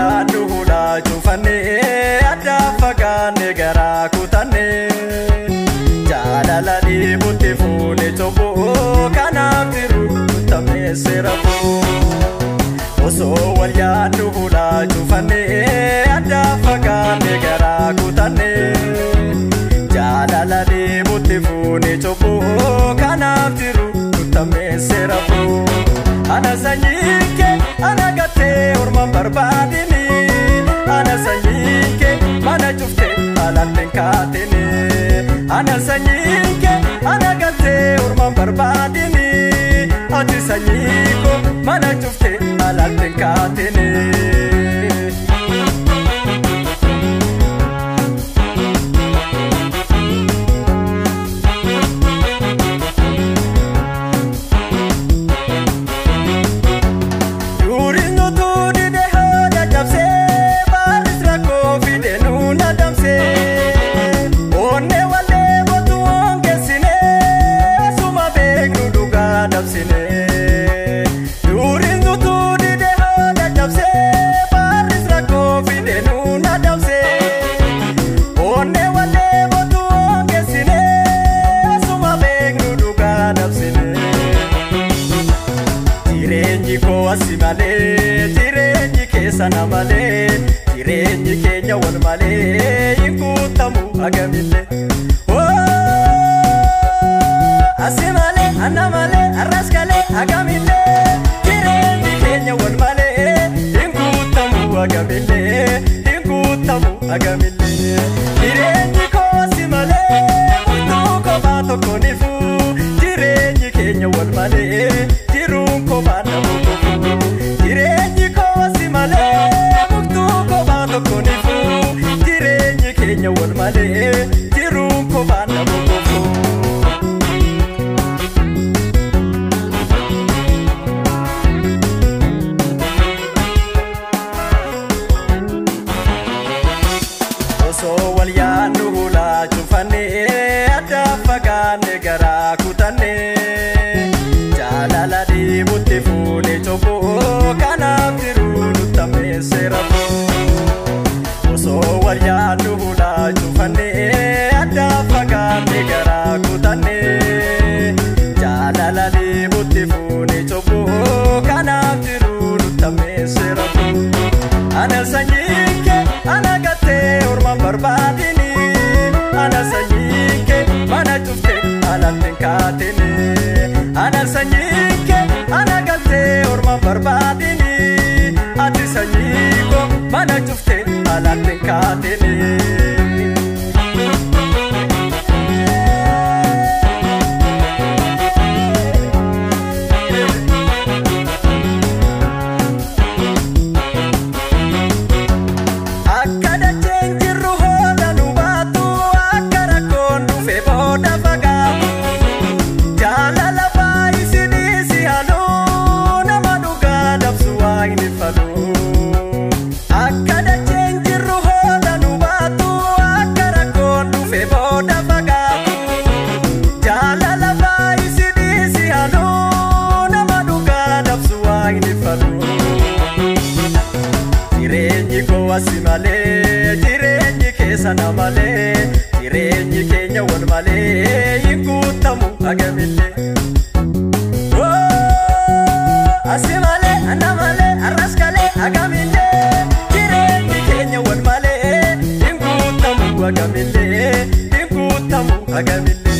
walyaaddu hulaa cufannee adda fagaanne garaa kutannee jaalala dhiibutti fuune cobboo kanaaf jiru kutameesse rabboo osoo walyaaddu hulaa cufannee adda fagaanne garaa kutannee jaalala dhiibutti fuune cobboo kanaaf jiru kutameesse rabboo ana sanyike ana gatte orman barbaadini ana sanyike mana cufte alatten kaatini ana sanyike ana gatte orman barbaadini ati sanyiko mana cufte alatten kaatini jireenyi keessana malee jireenyi keenya wal malee hinkutamu agamille asi malee anna malee arras kalee agamille jireenyi keenya wal malee hinkutamu agamille hinkutamu agamille jireenyi koosi malee murtuu kophaa tokko nifu jireenyi keenya wal malee jiruun kophaa namu jireenyi koosi malee murtuu kophaa tokko nifu jireenyi keenya wal malee jiruun kophaa namu osoo walyaaddu hulaa cufannee adda fagaanne garaa kutannee jaalala dhiibutti fuune cobboo kanaaf jiru nuttameesse rabboo osoo walyaaddu hulaa cufannee adda fagaanne garaa kutannee jaalala dhiibutti fuune cobboo kanaaf jiru nuttameesse rabboo ana sanyike ana gatte orman barbaadini ana sanyike mana cufte alatten kaatini ana sanyike ana gatte orman barbaadini ati sanyiko mana cufte alatten kaatini jireenyi koosi malee jireenyi keessana malee jireenyi keenya wal malee hinkutamu agamille asi malee anna malee arras kalee agamille jireenyi keenya wal malee hinkutamu agamille hinkutamu agamille